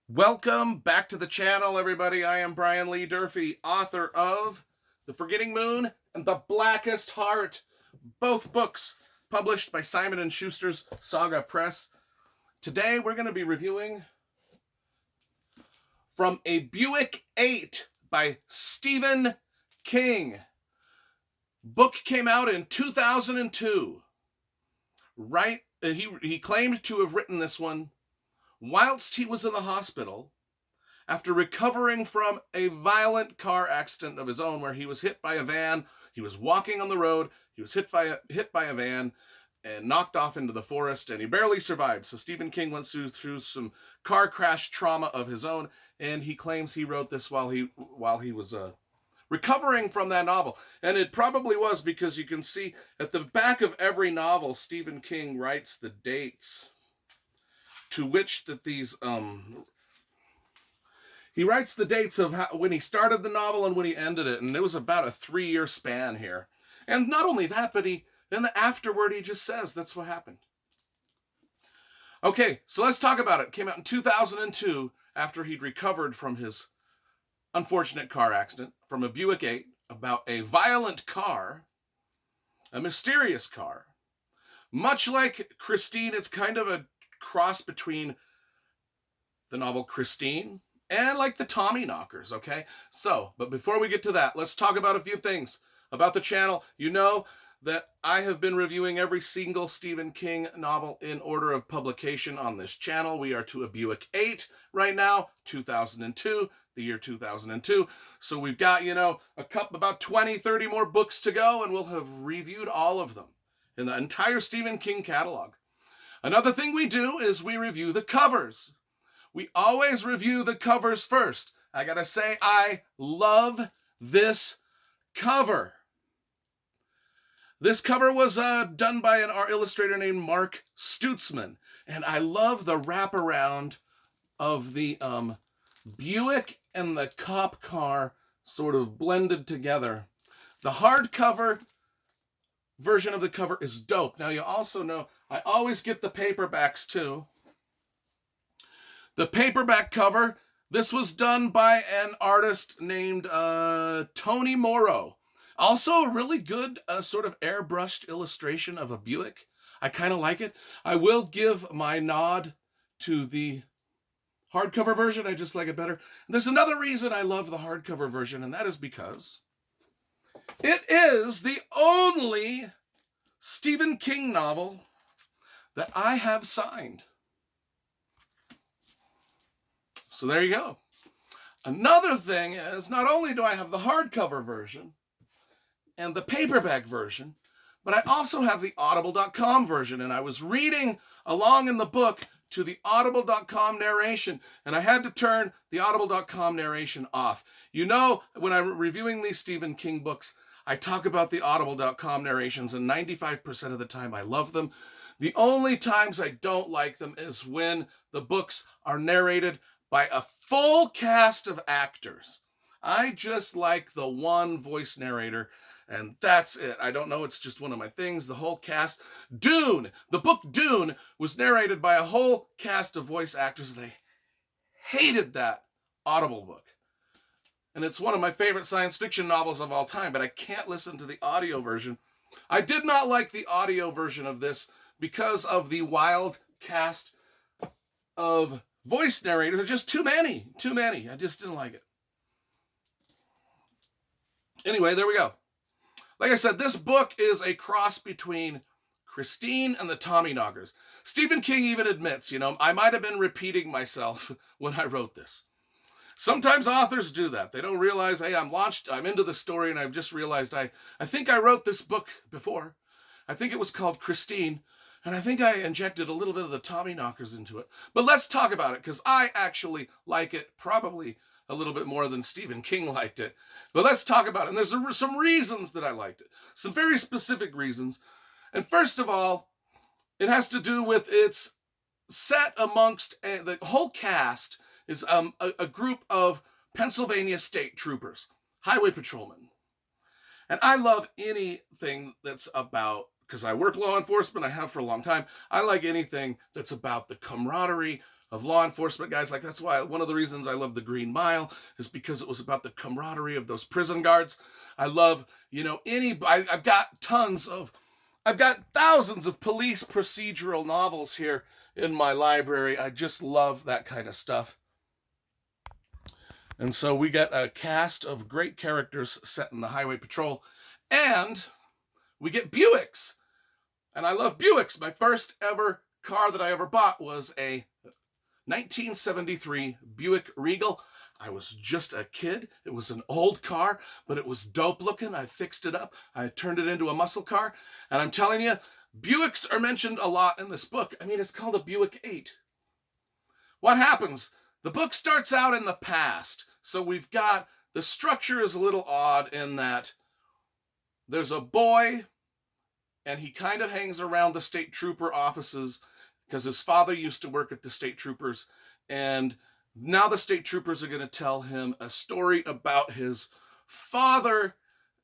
Welcome back to the channel, everybody. I am Brian Lee Durfee, author of The Forgetting Moon and The Blackest Heart, both books published by Simon & Schuster's Saga Press. Today we're going to be reviewing From A Buick 8 by Stephen King. Book came out in 2002. He claimed to have written this one whilst he was in the hospital after recovering from a violent car accident of his own where he was hit by a van. He was walking on the road, he was hit by a van and knocked off into the forest, and he barely survived. So Stephen King went through some car crash trauma of his own, and he claims he wrote this while he was recovering from that novel. And it probably was, because you can see at the back of every novel, Stephen King writes the dates to which that these he writes the dates of when he started the novel and when he ended it, and it was about a 3-year span here. And not only that, but then afterward he just says that's what happened. Okay, so let's talk about it. It came out in 2002 after he'd recovered from his unfortunate car accident, From a Buick 8, about a violent car, a mysterious car. Much like Christine, it's kind of a cross between the novel Christine and like the Tommyknockers, okay? So, but before we get to that, let's talk about a few things about the channel. You know that I have been reviewing every single Stephen King novel in order of publication on this channel. We are to A Buick 8 right now, 2002, the year 2002. So we've got, about 20, 30 more books to go, and we'll have reviewed all of them in the entire Stephen King catalog. Another thing we do is we review the covers. We always review the covers first. I gotta say, I love this cover. This cover was done by an art illustrator named Mark Stutzman, and I love the wraparound of the Buick and the cop car sort of blended together. The hardcover version of the cover is dope. Now, you also know I always get the paperbacks too. The paperback cover, this was done by an artist named Tony Morrow. Also a really good sort of airbrushed illustration of a Buick. I kind of like it. I will give my nod to the hardcover version. I just like it better. And there's another reason I love the hardcover version, and that is because it is the only Stephen King novel that I have signed. So there you go. Another thing is, not only do I have the hardcover version and the paperback version, but I also have the audible.com version, and I was reading along in the book to the audible.com narration, and I had to turn the audible.com narration off. You know, when I'm reviewing these Stephen King books, I talk about the audible.com narrations, and 95% of the time I love them. The only times I don't like them is when the books are narrated by a full cast of actors. I just like the one voice narrator, and that's it. I don't know, it's just one of my things. The whole cast. Dune! The book Dune was narrated by a whole cast of voice actors, and I hated that Audible book. And it's one of my favorite science fiction novels of all time, but I can't listen to the audio version. I did not like the audio version of this because of the wild cast of voice narrators. Just too many. I just didn't like it. Anyway, there we go. Like I said, this book is a cross between Christine and the Tommyknockers. Stephen King even admits, I might have been repeating myself when I wrote this. Sometimes authors do that. They don't realize, hey, I'm into the story, and I've just realized I think I wrote this book before. I think it was called Christine, and I think I injected a little bit of the Tommyknockers into it. But let's talk about it, because I actually like it probably a little bit more than Stephen King liked it. But let's talk about it. And there's some reasons that I liked it. Some very specific reasons. And first of all, it has to do with its set amongst the whole cast is a group of Pennsylvania state troopers, highway patrolmen. And I love anything that's about, because I work law enforcement, I have for a long time, I like anything that's about the camaraderie of law enforcement guys. Like, that's why one of the reasons I love The Green Mile is because it was about the camaraderie of those prison guards. I love, I've got I've got thousands of police procedural novels here in my library. I just love that kind of stuff. And so we got a cast of great characters set in the highway patrol, and we get Buicks. And I love Buicks. My first ever car that I ever bought was a 1973 Buick Regal. I was just a kid. It was an old car, but it was dope looking. I fixed it up. I turned it into a muscle car. And I'm telling you, Buicks are mentioned a lot in this book. I mean, it's called a Buick 8. What happens? The book starts out in the past. So we've got, the structure is a little odd in that there's a boy, and he kind of hangs around the state trooper offices because his father used to work at the state troopers. And now the state troopers are going to tell him a story about his father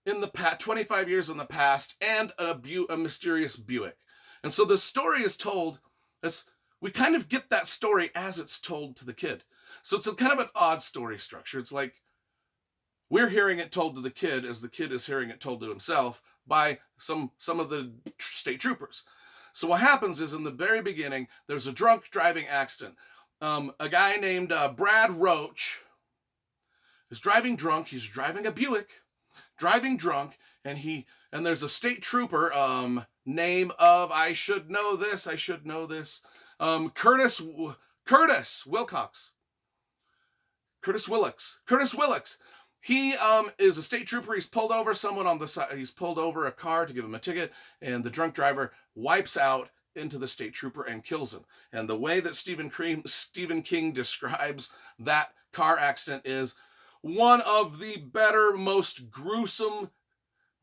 in the past, 25 years in the past, and a mysterious Buick. And so the story is told as, we kind of get that story as it's told to the kid. So it's a kind of an odd story structure. It's like we're hearing it told to the kid as the kid is hearing it told to himself by some of the state troopers. So what happens is, in the very beginning, there's a drunk driving accident. A guy named Brad Roach is driving drunk. He's driving a Buick, driving drunk, and there's a state trooper, name of, I should know this, Curtis Wilcox. Curtis Willix. He is a state trooper. He's pulled over someone on the side. He's pulled over a car to give him a ticket, and the drunk driver wipes out into the state trooper and kills him. And the way that Stephen King describes that car accident is one of the better, most gruesome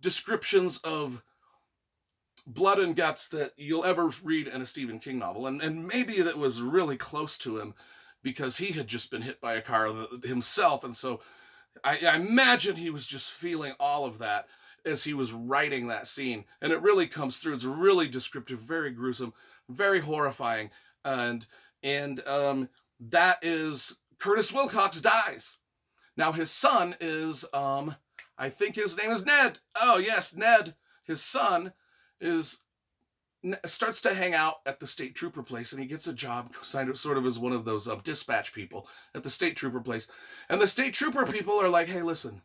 descriptions of blood and guts that you'll ever read in a Stephen King novel. And maybe that was really close to him because he had just been hit by a car himself. And so I imagine he was just feeling all of that as he was writing that scene. And it really comes through. It's really descriptive, very gruesome, very horrifying. And that is, Curtis Wilcox dies. Now his son is, I think his name is Ned. Oh yes, Ned. His son starts to hang out at the state trooper place, and he gets a job sort of as one of those dispatch people at the state trooper place. And the state trooper people are like, hey, listen,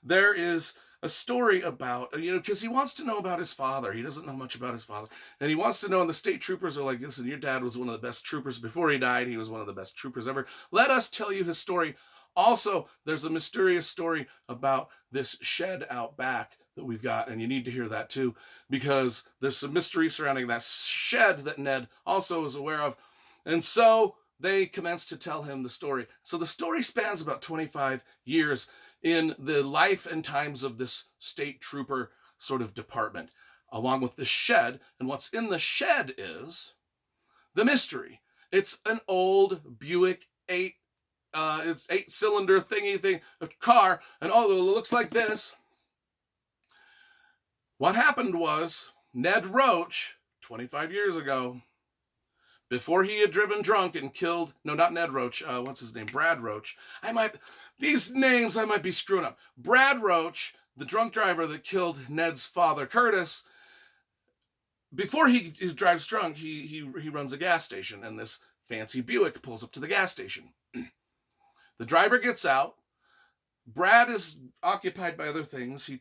there is a story about, because he wants to know about his father. He doesn't know much about his father. And he wants to know, and the state troopers are like, listen, your dad was one of the best troopers. Before he died, he was one of the best troopers ever. Let us tell you his story. Also, there's a mysterious story about this shed out back that we've got, and you need to hear that too, because there's some mystery surrounding that shed that Ned also is aware of. And so they commence to tell him the story. So the story spans about 25 years in the life and times of this state trooper sort of department, along with the shed. And what's in the shed is the mystery. It's an old Buick 8-cylinder thingy car, and although it looks like this, what happened was Ned Roach, 25 years ago, before he had driven drunk and killed, no, not Ned Roach, what's his name? Brad Roach. These names I might be screwing up. Brad Roach, the drunk driver that killed Ned's father, Curtis, before he drives drunk, he runs a gas station, and this fancy Buick pulls up to the gas station. The driver gets out. Brad is occupied by other things. He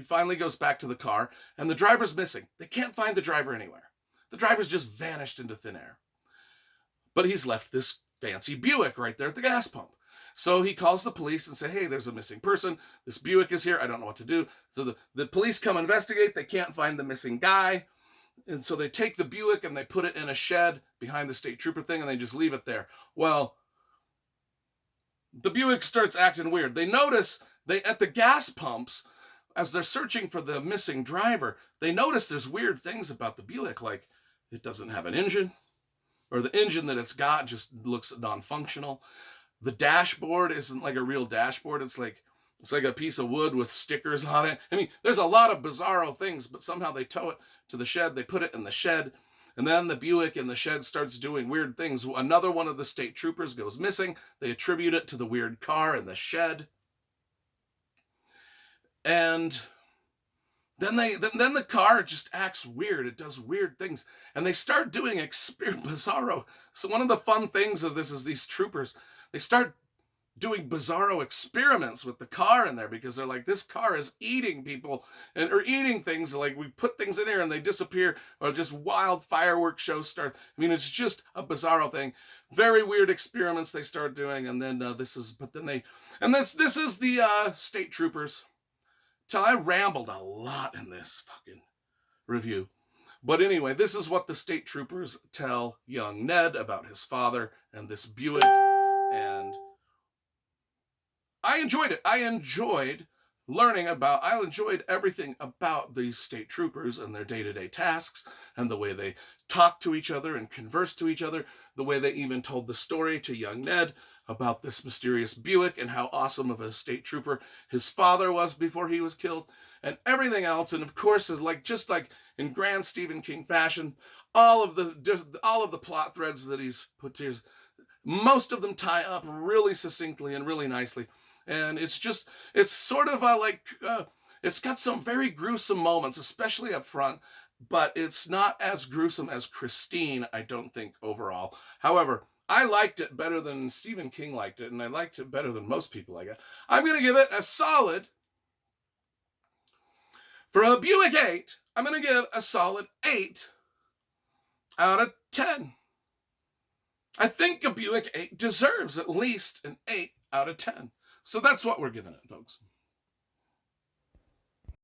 finally goes back to the car, and the driver's missing. They can't find the driver anywhere. The driver's just vanished into thin air. But he's left this fancy Buick right there at the gas pump. So he calls the police and says, hey, there's a missing person. This Buick is here. I don't know what to do. So the police come investigate. They can't find the missing guy. And so they take the Buick and they put it in a shed behind the state trooper thing, and they just leave it there. Well, the Buick starts acting weird. They notice at the gas pumps, as they're searching for the missing driver, they notice there's weird things about the Buick, like it doesn't have an engine, or the engine that it's got just looks non-functional. The dashboard isn't like a real dashboard. It's like a piece of wood with stickers on it. I mean, there's a lot of bizarro things, but somehow they tow it to the shed. They put it in the shed. And then the Buick in the shed starts doing weird things. Another one of the state troopers goes missing. They attribute it to the weird car in the shed. And then the car just acts weird. It does weird things. And they start doing bizarro. So one of the fun things of this is these troopers, they start doing bizarro experiments with the car in there, because they're like, this car is eating people or eating things. Like, we put things in here and they disappear, or just wild fireworks shows start. I mean, it's just a bizarro thing. Very weird experiments they start doing. And then this is the state troopers. Till I rambled a lot in this fucking review. But anyway, this is what the state troopers tell young Ned about his father and this Buick. And I enjoyed it. I enjoyed everything about these state troopers and their day-to-day tasks, and the way they talk to each other and converse to each other, the way they even told the story to young Ned about this mysterious Buick and how awesome of a state trooper his father was before he was killed, and everything else. And of course, is just like in grand Stephen King fashion, all of the plot threads that he's put to, most of them tie up really succinctly and really nicely. And it's sort of it's got some very gruesome moments, especially up front, but it's not as gruesome as Christine, I don't think, overall. However, I liked it better than Stephen King liked it, and I liked it better than most people, I guess. I'm going to give it a solid, for a Buick 8, I'm going to give a solid 8 out of 10. I think a Buick 8 deserves at least an 8 out of 10. So that's what we're giving it, folks.